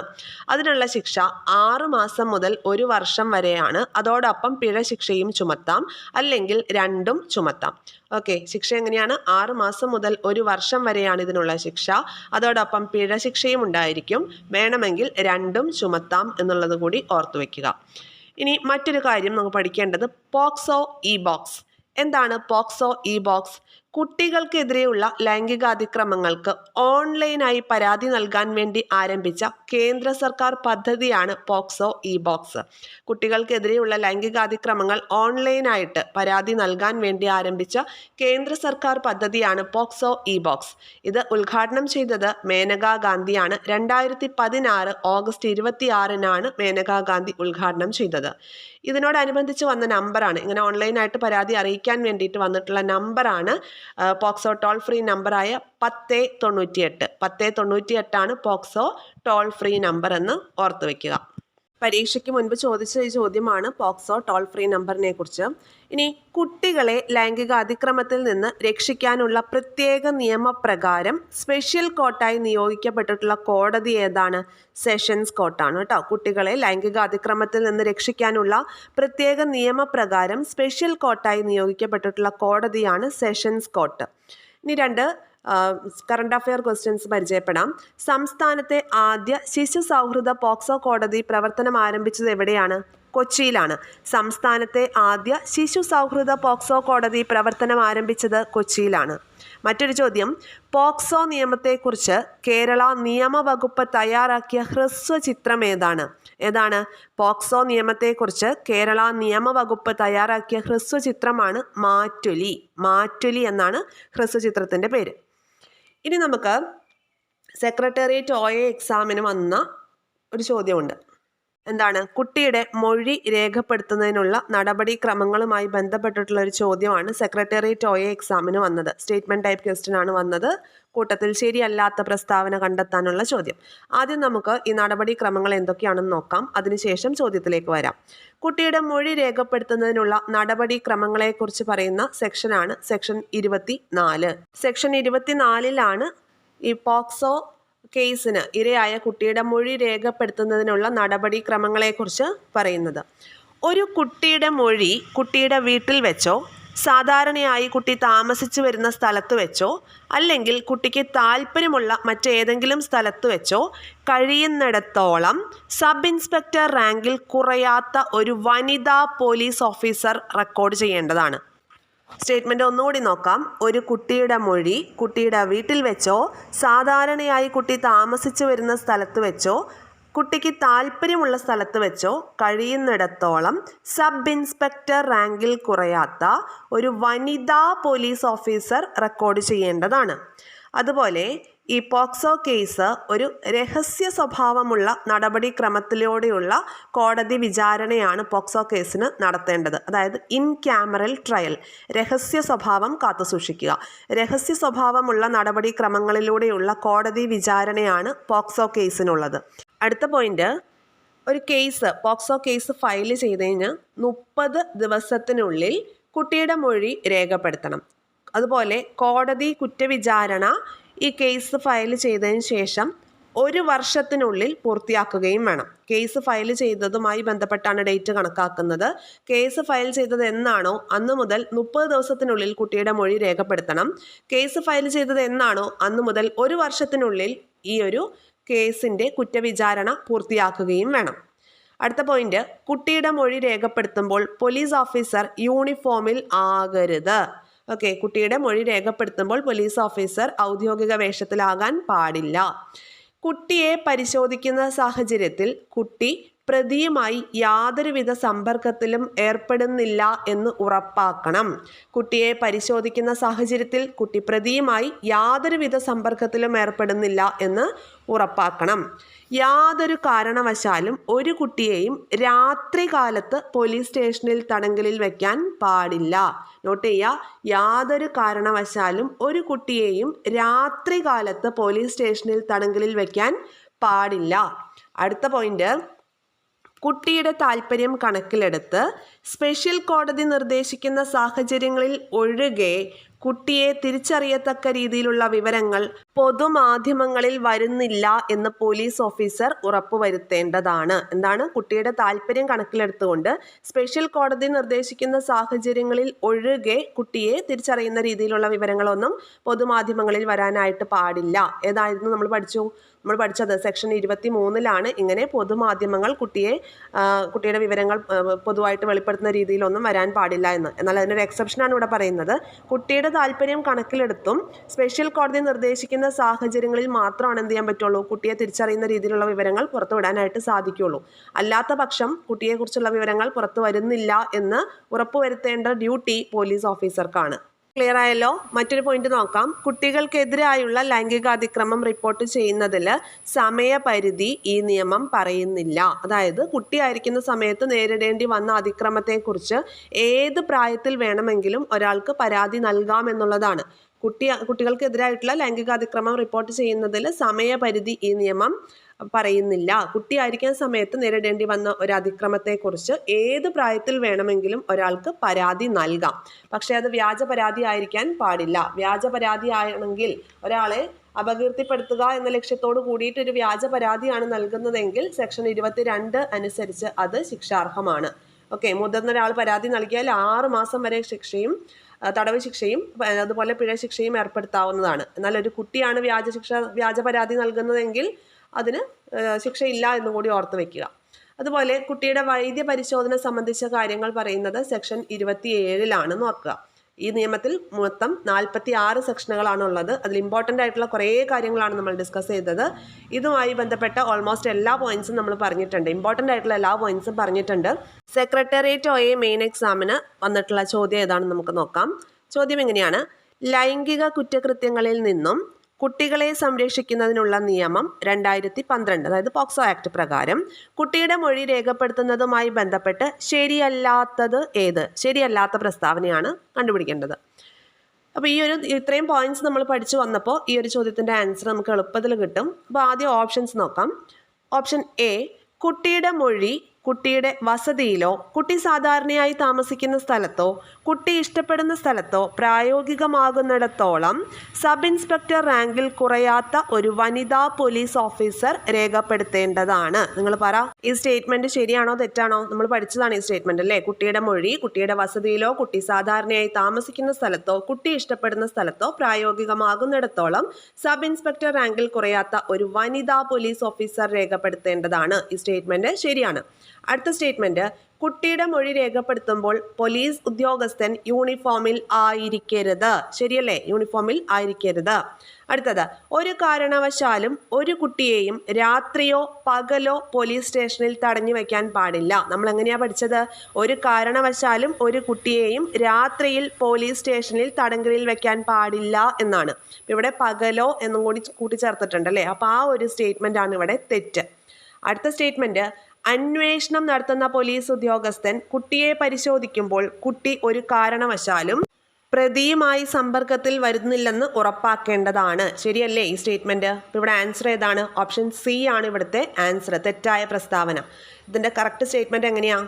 അതിനുള്ള ശിക്ഷ 6 മാസം മുതൽ 1 വർഷം വരെയാണ്. അതോടൊപ്പം പിഴശിക്ഷയും ചുമത്താം, അല്ലെങ്കിൽ രണ്ടും ചുമത്താം. ഓക്കെ, ശിക്ഷ എങ്ങനെയാണ്? 6 മാസം മുതൽ 1 വർഷം വരെയാണ് ഇതിനുള്ള ശിക്ഷ. അതോടൊപ്പം പിഴശിക്ഷയും ഉണ്ടായിരിക്കും. വേണമെങ്കിൽ രണ്ടും ചുമത്താം എന്നുള്ളത് കൂടി ഓർത്തു വയ്ക്കുക. ഇനി മറ്റൊരു കാര്യം നമുക്ക് പഠിക്കേണ്ടത് പോക്സോ ഇ ബോക്സ്. എന്താണ് പോക്സോ ഇ ബോക്സ്? കുട്ടികൾക്കെതിരെയുള്ള ലൈംഗിക അതിക്രമങ്ങൾക്ക് ഓൺലൈനായി പരാതി നൽകാൻ വേണ്ടി ആരംഭിച്ച കേന്ദ്ര സർക്കാർ പദ്ധതിയാണ് പോക്സോ ഇ ബോക്സ്. കുട്ടികൾക്കെതിരെയുള്ള ലൈംഗിക അതിക്രമങ്ങൾ ഓൺലൈനായിട്ട് പരാതി നൽകാൻ വേണ്ടി ആരംഭിച്ച കേന്ദ്ര സർക്കാർ പദ്ധതിയാണ് പോക്സോ ഇ ബോക്സ്. ഇത് ഉദ്ഘാടനം ചെയ്തത് മേനകാ ഗാന്ധിയാണ്. 2016 ഓഗസ്റ്റ് 26 മേനകാ ഗാന്ധി ഉദ്ഘാടനം ചെയ്തത്. ഇതിനോടനുബന്ധിച്ച് വന്ന നമ്പറാണ്, ഇങ്ങനെ ഓൺലൈനായിട്ട് പരാതി അറിയിക്കാൻ വേണ്ടിയിട്ട് വന്നിട്ടുള്ള നമ്പറാണ് പോക്സോ ടോൾ ഫ്രീ നമ്പറായ 1098. 1098 പോക്സോ ടോൾ ഫ്രീ നമ്പർ എന്ന് ഓർത്തു വയ്ക്കുക. പരീക്ഷയ്ക്ക് മുൻപ് ചോദിച്ച ഈ ചോദ്യമാണ് പോക്സോ ടോൾ ഫ്രീ നമ്പറിനെ കുറിച്ച്. ഇനി കുട്ടികളെ ലൈംഗിക അതിക്രമത്തിൽ നിന്ന് രക്ഷിക്കാനുള്ള പ്രത്യേക നിയമപ്രകാരം സ്പെഷ്യൽ കോർട്ടായി നിയോഗിക്കപ്പെട്ടിട്ടുള്ള കോടതി ഏതാണ്? സെഷൻസ് കോർട്ടാണ് കേട്ടോ. കുട്ടികളെ ലൈംഗിക അതിക്രമത്തിൽ നിന്ന് രക്ഷിക്കാനുള്ള പ്രത്യേക നിയമപ്രകാരം സ്പെഷ്യൽ കോർട്ടായി നിയോഗിക്കപ്പെട്ടിട്ടുള്ള കോടതിയാണ് സെഷൻസ് കോർട്ട്. ഇനി 2 കറണ്ട് അഫെയർ ക്വസ്റ്റ്യൻസ് പരിചയപ്പെടാം. സംസ്ഥാനത്തെ ആദ്യ ശിശു സൗഹൃദ പോക്സോ കോടതി പ്രവർത്തനം ആരംഭിച്ചത് എവിടെയാണ്? കൊച്ചിയിലാണ്. സംസ്ഥാനത്തെ ആദ്യ ശിശു സൗഹൃദ പോക്സോ കോടതി പ്രവർത്തനം ആരംഭിച്ചത് കൊച്ചിയിലാണ്. മറ്റൊരു ചോദ്യം, പോക്സോ നിയമത്തെക്കുറിച്ച് കേരള നിയമവകുപ്പ് തയ്യാറാക്കിയ ഹ്രസ്വചിത്രം ഏതാണ്? പോക്സോ നിയമത്തെക്കുറിച്ച് കേരള നിയമവകുപ്പ് തയ്യാറാക്കിയ ഹ്രസ്വചിത്രമാണ് മാറ്റൊലി എന്നാണ് ഹ്രസ്വചിത്രത്തിൻ്റെ പേര്. ഇനി നമുക്ക് സെക്രട്ടേറിയറ്റ് OA എക്സാമിന് വന്ന ഒരു ചോദ്യമുണ്ട്. എന്താണ് കുട്ടിയുടെ മൊഴി രേഖപ്പെടുത്തുന്നതിനുള്ള നടപടിക്രമങ്ങളുമായി ബന്ധപ്പെട്ടിട്ടുള്ള ഒരു ചോദ്യമാണ് സെക്രട്ടേറിയറ്റ് OA എക്സാമിന് വന്നത്. സ്റ്റേറ്റ്മെന്റ് ടൈപ്പ് ക്വസ്റ്റ്യൻ ആണ് വന്നത്. കൂട്ടത്തിൽ ശരിയല്ലാത്ത പ്രസ്താവന കണ്ടെത്താനുള്ള ചോദ്യം. ആദ്യം നമുക്ക് ഈ നടപടിക്രമങ്ങൾ എന്തൊക്കെയാണെന്ന് നോക്കാം. അതിനുശേഷം ചോദ്യത്തിലേക്ക് വരാം. കുട്ടിയുടെ മൊഴി രേഖപ്പെടുത്തുന്നതിനുള്ള നടപടിക്രമങ്ങളെക്കുറിച്ച് പറയുന്ന സെക്ഷനാണ് സെക്ഷൻ 24. സെക്ഷൻ 24ലാണ് ഈ പോക്സോ കേസിന് ഇരയായ കുട്ടിയുടെ മൊഴി രേഖപ്പെടുത്തുന്നതിനുള്ള നടപടിക്രമങ്ങളെക്കുറിച്ച് പറയുന്നത്. ഒരു കുട്ടിയുടെ മൊഴി കുട്ടിയുടെ വീട്ടിൽ വെച്ചോ സാധാരണയായി കുട്ടി താമസിച്ചു വരുന്ന സ്ഥലത്ത് വെച്ചോ അല്ലെങ്കിൽ കുട്ടിക്ക് താല്പര്യമുള്ള മറ്റേതെങ്കിലും സ്ഥലത്ത് വെച്ചോ കഴിയുന്നിടത്തോളം സബ് ഇൻസ്പെക്ടർ റാങ്കിൽ കുറയാത്ത ഒരു വനിതാ പോലീസ് ഓഫീസർ റെക്കോർഡ് ചെയ്യേണ്ടതാണ്. സ്റ്റേറ്റ്മെന്റ് ഒന്നുകൂടി നോക്കാം. ഒരു കുട്ടിയുടെ മൊഴി കുട്ടിയുടെ വീട്ടിൽ വെച്ചോ സാധാരണയായി കുട്ടി താമസിച്ചു വരുന്ന സ്ഥലത്ത് വെച്ചോ കുട്ടിക്ക് താല്പര്യമുള്ള സ്ഥലത്ത് വെച്ചോ കഴിയുന്നിടത്തോളം സബ് ഇൻസ്പെക്ടർ റാങ്കിൽ കുറയാത്ത ഒരു വനിതാ പോലീസ് ഓഫീസർ റെക്കോർഡ് ചെയ്യേണ്ടതാണ്. അതുപോലെ ഈ പോക്സോ കേസ് ഒരു രഹസ്യ സ്വഭാവമുള്ള നടപടിക്രമത്തിലൂടെയുള്ള കോടതി വിചാരണയാണ് പോക്സോ കേസിന് നടത്തേണ്ടത്. അതായത് ഇൻ ക്യാമറൽ ട്രയൽ, രഹസ്യ സ്വഭാവം കാത്തുസൂക്ഷിക്കുക. രഹസ്യ സ്വഭാവമുള്ള നടപടിക്രമങ്ങളിലൂടെയുള്ള കോടതി വിചാരണയാണ് പോക്സോ കേസിനുള്ളത്. അടുത്ത പോയിന്റ്, ഒരു കേസ് പോക്സോ കേസ് ഫയൽ ചെയ്തതിന് 30 ദിവസത്തിനുള്ളിൽ കുട്ടിയുടെ മൊഴി രേഖപ്പെടുത്തണം. അതുപോലെ കോടതി കുറ്റവിചാരണ ഈ കേസ് ഫയൽ ചെയ്തതിന് ശേഷം 1 വർഷത്തിനുള്ളിൽ പൂർത്തിയാക്കുകയും വേണം. കേസ് ഫയൽ ചെയ്തതുമായി ബന്ധപ്പെട്ടാണ് ഡേറ്റ് കണക്കാക്കുന്നത്. കേസ് ഫയൽ ചെയ്തത് എന്നാണോ അന്ന് മുതൽ 30 ദിവസത്തിനുള്ളിൽ കുട്ടിയുടെ മൊഴി രേഖപ്പെടുത്തണം. കേസ് ഫയൽ ചെയ്തത് എന്നാണോ അന്ന് മുതൽ 1 വർഷത്തിനുള്ളിൽ ഈ ഒരു കേസിൻ്റെ കുറ്റവിചാരണ പൂർത്തിയാക്കുകയും വേണം. അടുത്ത പോയിന്റ്, കുട്ടിയുടെ മൊഴി രേഖപ്പെടുത്തുമ്പോൾ പോലീസ് ഓഫീസർ യൂണിഫോമിൽ ആകരുത്. ഓക്കെ, കുട്ടിയുടെ മൊഴി രേഖപ്പെടുത്തുമ്പോൾ പോലീസ് ഓഫീസർ ഔദ്യോഗിക വേഷത്തിലാകാൻ പാടില്ല. കുട്ടിയെ പരിശോധിക്കുന്ന സാഹചര്യത്തിൽ കുട്ടി പ്രതിയുമായി യാതൊരുവിധ സമ്പർക്കത്തിലും ഏർപ്പെടുന്നില്ല എന്ന് ഉറപ്പാക്കണം. കുട്ടിയെ പരിശോധിക്കുന്ന സാഹചര്യത്തിൽ കുട്ടി പ്രതിയുമായി യാതൊരുവിധ സമ്പർക്കത്തിലും ഏർപ്പെടുന്നില്ല എന്ന് ഉറപ്പാക്കണം. യാതൊരു കാരണവശാലും ഒരു കുട്ടിയെയും രാത്രികാലത്ത് പോലീസ് സ്റ്റേഷനിൽ തടങ്കലിൽ വയ്ക്കാൻ പാടില്ല. നോട്ട് ചെയ്യുക, യാതൊരു കാരണവശാലും ഒരു കുട്ടിയെയും രാത്രികാലത്ത് പോലീസ് സ്റ്റേഷനിൽ തടങ്കലിൽ വയ്ക്കാൻ പാടില്ല. അടുത്ത പോയിന്റ്, കുട്ടിയുടെ താല്പര്യം കണക്കിലെടുത്ത് സ്പെഷ്യൽ കോടതി നിർദ്ദേശിക്കുന്ന സാഹചര്യങ്ങളിൽ ഒഴികെ കുട്ടിയെ തിരിച്ചറിയത്തക്ക രീതിയിലുള്ള വിവരങ്ങൾ പൊതുമാധ്യമങ്ങളിൽ വരുന്നില്ല എന്ന് പോലീസ് ഓഫീസർ ഉറപ്പുവരുത്തേണ്ടതാണ്. എന്താണ്? കുട്ടിയുടെ താല്പര്യം കണക്കിലെടുത്തുകൊണ്ട് സ്പെഷ്യൽ കോടതി നിർദ്ദേശിക്കുന്ന സാഹചര്യങ്ങളിൽ ഒഴികെ കുട്ടിയെ തിരിച്ചറിയുന്ന രീതിയിലുള്ള വിവരങ്ങളൊന്നും പൊതുമാധ്യമങ്ങളിൽ വരാനായിട്ട് പാടില്ല. ഏതായിരുന്നു നമ്മൾ പഠിച്ചത് സെക്ഷൻ 23ലാണ് ഇങ്ങനെ പൊതുമാധ്യമങ്ങൾ കുട്ടിയുടെ വിവരങ്ങൾ പൊതുവായിട്ട് വെളിപ്പെടുത്തുന്ന രീതിയിലൊന്നും വരാൻ പാടില്ല എന്ന്. എന്നാൽ അതിനൊരു എക്സെപ്ഷനാണ് ഇവിടെ പറയുന്നത്. കുട്ടിയുടെ താല്പര്യം കണക്കിലെടുത്തും സ്പെഷ്യൽ കോടതി നിർദ്ദേശിക്കുന്ന സാഹചര്യങ്ങളിൽ മാത്രമാണ് എന്ത് ചെയ്യാൻ പറ്റുള്ളൂ, കുട്ടിയെ തിരിച്ചറിയുന്ന രീതിയിലുള്ള വിവരങ്ങൾ പുറത്തുവിടാനായിട്ട് സാധിക്കുള്ളൂ. അല്ലാത്ത പക്ഷം കുട്ടിയെക്കുറിച്ചുള്ള വിവരങ്ങൾ പുറത്തു വരുന്നില്ല എന്ന് ഉറപ്പുവരുത്തേണ്ട ഡ്യൂട്ടി പോലീസ് ഓഫീസർക്കാണ്. ക്ലിയർ ആയല്ലോ? മറ്റൊരു പോയിന്റ് നോക്കാം. കുട്ടികൾക്കെതിരായുള്ള ലൈംഗികാതിക്രമം റിപ്പോർട്ട് ചെയ്യുന്നതിൽ സമയപരിധി ഈ നിയമം പറയുന്നില്ല. അതായത് കുട്ടിയായിരിക്കുന്ന സമയത്ത് നേരിടേണ്ടി വന്ന അതിക്രമത്തെക്കുറിച്ച് ഏത് പ്രായത്തിൽ വേണമെങ്കിലും ഒരാൾക്ക് പരാതി നൽകാമെന്നുള്ളതാണ്. കുട്ടികൾക്കെതിരായിട്ടുള്ള ലൈംഗികാതിക്രമം റിപ്പോർട്ട് ചെയ്യുന്നതിൽ സമയപരിധി ഈ നിയമം പറയുന്നില്ല. കുട്ടിയായിരിക്കുന്ന സമയത്ത് നേരിടേണ്ടി വന്ന ഒരു അതിക്രമത്തെക്കുറിച്ച് ഏത് പ്രായത്തിൽ വേണമെങ്കിലും ഒരാൾക്ക് പരാതി നൽകാം. പക്ഷേ അത് വ്യാജ പരാതി ആയിരിക്കാൻ പാടില്ല. വ്യാജ പരാതി ആണെങ്കിൽ ഒരാളെ അപകീർത്തിപ്പെടുത്തുക എന്ന ലക്ഷ്യത്തോട് കൂടിയിട്ട് ഒരു വ്യാജ പരാതിയാണ് നൽകുന്നതെങ്കിൽ സെക്ഷൻ 22 അനുസരിച്ച് അത് ശിക്ഷാർഹമാണ്. ഓക്കെ, മുതിർന്ന ഒരാൾ പരാതി നൽകിയാൽ 6 മാസം വരെ തടവ് ശിക്ഷയും അതുപോലെ പിഴ ശിക്ഷയും ഏർപ്പെടുത്താവുന്നതാണ്. എന്നാൽ ഒരു കുട്ടിയാണ് വ്യാജ പരാതി നൽകുന്നതെങ്കിൽ അതിന് ശിക്ഷയില്ല എന്നും കൂടി ഓർത്ത് വെക്കുക. അതുപോലെ കുട്ടിയുടെ വൈദ്യ പരിശോധന സംബന്ധിച്ച കാര്യങ്ങൾ പറയുന്നത് സെക്ഷൻ 27ലാണെന്ന് ഓർക്കുക. ഈ നിയമത്തിൽ മൊത്തം 46 സെക്ഷനുകളാണ് ഉള്ളത്. അതിൽ ഇമ്പോർട്ടൻ്റ് ആയിട്ടുള്ള കുറേ കാര്യങ്ങളാണ് നമ്മൾ ഡിസ്കസ് ചെയ്തത്. ഇതുമായി ബന്ധപ്പെട്ട ഓൾമോസ്റ്റ് എല്ലാ പോയിന്റ്സും നമ്മൾ പറഞ്ഞിട്ടുണ്ട്. ഇമ്പോർട്ടൻ്റ് ആയിട്ടുള്ള എല്ലാ പോയിന്റ്സും പറഞ്ഞിട്ടുണ്ട്. സെക്രട്ടേറിയറ്റ് OA മെയിൻ എക്സാമിന് വന്നിട്ടുള്ള ചോദ്യം ഏതാണെന്ന് നമുക്ക് നോക്കാം. ചോദ്യം എങ്ങനെയാണ്? ലൈംഗിക കുറ്റകൃത്യങ്ങളിൽ നിന്നും കുട്ടികളെ സംരക്ഷിക്കുന്നതിനുള്ള നിയമം 2012, അതായത് പോക്സോ ആക്ട് പ്രകാരം കുട്ടിയുടെ മൊഴി രേഖപ്പെടുത്തുന്നതുമായി ബന്ധപ്പെട്ട് ശരിയല്ലാത്തത് ഏത്? ശരിയല്ലാത്ത പ്രസ്താവനയാണ് കണ്ടുപിടിക്കേണ്ടത്. അപ്പോൾ ഇത്രയും പോയിന്റ്സ് നമ്മൾ പഠിച്ചു വന്നപ്പോൾ ഈ ഒരു ചോദ്യത്തിൻ്റെ ആൻസർ നമുക്ക് എളുപ്പത്തിൽ കിട്ടും. അപ്പോൾ ആദ്യം ഓപ്ഷൻസ് നോക്കാം. ഓപ്ഷൻ എ, കുട്ടിയുടെ മൊഴി കുട്ടിയുടെ വസതിയിലോ കുട്ടി സാധാരണയായി താമസിക്കുന്ന സ്ഥലത്തോ കുട്ടി ഇഷ്ടപ്പെടുന്ന സ്ഥലത്തോ പ്രായോഗികമാകുന്നിടത്തോളം സബ് ഇൻസ്പെക്ടർ റാങ്കിൽ കുറയാത്ത ഒരു വനിതാ പോലീസ് ഓഫീസർ രേഖപ്പെടുത്തേണ്ടതാണ്. നിങ്ങൾ പറ, ഈ സ്റ്റേറ്റ്മെന്റ് ശരിയാണോ തെറ്റാണോ? നമ്മൾ പഠിച്ചതാണ് ഈ സ്റ്റേറ്റ്മെന്റ് അല്ലേ? കുട്ടിയുടെ മൊഴി കുട്ടിയുടെ വസതിയിലോ കുട്ടി സാധാരണയായി താമസിക്കുന്ന സ്ഥലത്തോ കുട്ടി ഇഷ്ടപ്പെടുന്ന സ്ഥലത്തോ പ്രായോഗികമാകുന്നിടത്തോളം സബ് ഇൻസ്പെക്ടർ റാങ്കിൽ കുറയാത്ത ഒരു വനിതാ പോലീസ് ഓഫീസർ രേഖപ്പെടുത്തേണ്ടതാണ്. ഈ സ്റ്റേറ്റ്മെന്റ് ശരിയാണ്. അടുത്ത സ്റ്റേറ്റ്മെന്റ്, കുട്ടിയുടെ മൊഴി രേഖപ്പെടുത്തുമ്പോൾ പോലീസ് ഉദ്യോഗസ്ഥൻ യൂണിഫോമിൽ ആയിരിക്കരുത്. ശരിയല്ലേ? യൂണിഫോമിൽ ആയിരിക്കരുത്. അടുത്തത്, ഒരു കാരണവശാലും ഒരു കുട്ടിയെയും രാത്രിയോ പകലോ പോലീസ് സ്റ്റേഷനിൽ തടഞ്ഞു വയ്ക്കാൻ പാടില്ല. നമ്മൾ എങ്ങനെയാ പഠിച്ചത്? ഒരു കാരണവശാലും ഒരു കുട്ടിയെയും രാത്രിയിൽ പോലീസ് സ്റ്റേഷനിൽ തടങ്കലിൽ വെക്കാൻ പാടില്ല എന്നാണ്. ഇവിടെ പകലോ എന്നും കൂടി കൂട്ടിച്ചേർത്തിട്ടുണ്ട് അല്ലേ? അപ്പോൾ ആ ഒരു സ്റ്റേറ്റ്മെന്റ് ആണ് ഇവിടെ തെറ്റ്. അടുത്ത സ്റ്റേറ്റ്മെന്റ്, അന്വേഷണം നടത്തുന്ന പോലീസ് ഉദ്യോഗസ്ഥൻ കുട്ടിയെ പരിശോധിക്കുമ്പോൾ കുട്ടി ഒരു കാരണവശാലും പ്രതിയുമായി സമ്പർക്കത്തിൽ വരുന്നില്ലെന്ന് ഉറപ്പാക്കേണ്ടതാണ്. ശരിയല്ലേ ഈ സ്റ്റേറ്റ്മെന്റ്? ഇപ്പോൾ ഇവിടെ ആൻസർ ഏതാണ്? ഓപ്ഷൻ സി ആണ് ഇവിടുത്തെ ആൻസർ, തെറ്റായ പ്രസ്താവന. ഇതിന്റെ കറക്റ്റ് സ്റ്റേറ്റ്മെന്റ് എങ്ങനെയാ?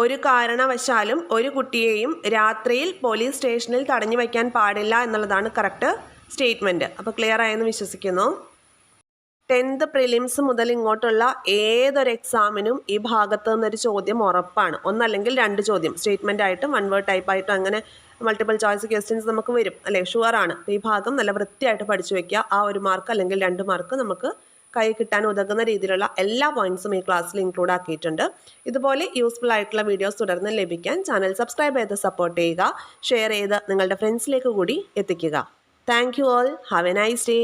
ഒരു കാരണവശാലും ഒരു കുട്ടിയെയും രാത്രിയിൽ പോലീസ് സ്റ്റേഷനിൽ തടഞ്ഞു വയ്ക്കാൻ പാടില്ല എന്നുള്ളതാണ് കറക്റ്റ് സ്റ്റേറ്റ്മെന്റ്. അപ്പോൾ ക്ലിയർ ആയെന്ന് വിശ്വസിക്കുന്നു. 10th പ്രിലിംസ് മുതൽ ഇങ്ങോട്ടുള്ള ഏതൊരു എക്സാമിനും ഈ ഭാഗത്ത് നിന്നൊരു ചോദ്യം ഉറപ്പാണ്. ഒന്നല്ലെങ്കിൽ 2 ചോദ്യം സ്റ്റേറ്റ്മെന്റ് ആയിട്ടും 1 വേർഡ് ടൈപ്പ് ആയിട്ടും അങ്ങനെ മൾട്ടിപ്പിൾ ചോയ്സ് ക്വസ്റ്റ്യൻസ് നമുക്ക് വരും അല്ലേ? ഷുവറാണ്. അപ്പോൾ ഈ ഭാഗം നല്ല വൃത്തിയായിട്ട് പഠിച്ചു വെക്കുക. ആ 1 മാർക്ക് അല്ലെങ്കിൽ 2 മാർക്ക് നമുക്ക് കൈ കിട്ടാൻ ഉതകുന്ന രീതിയിലുള്ള എല്ലാ പോയിന്റ്സും ഈ ക്ലാസ്സിൽ ഇൻക്ലൂഡ് ആക്കിയിട്ടുണ്ട്. ഇതുപോലെ യൂസ്ഫുൾ ആയിട്ടുള്ള വീഡിയോസ് തുടർന്ന് ലഭിക്കാൻ ചാനൽ സബ്സ്ക്രൈബ് ചെയ്ത് സപ്പോർട്ട് ചെയ്യുക. ഷെയർ ചെയ്ത് നിങ്ങളുടെ ഫ്രണ്ട്സിലേക്ക് കൂടി എത്തിക്കുക. Thank you all. Have A nice day.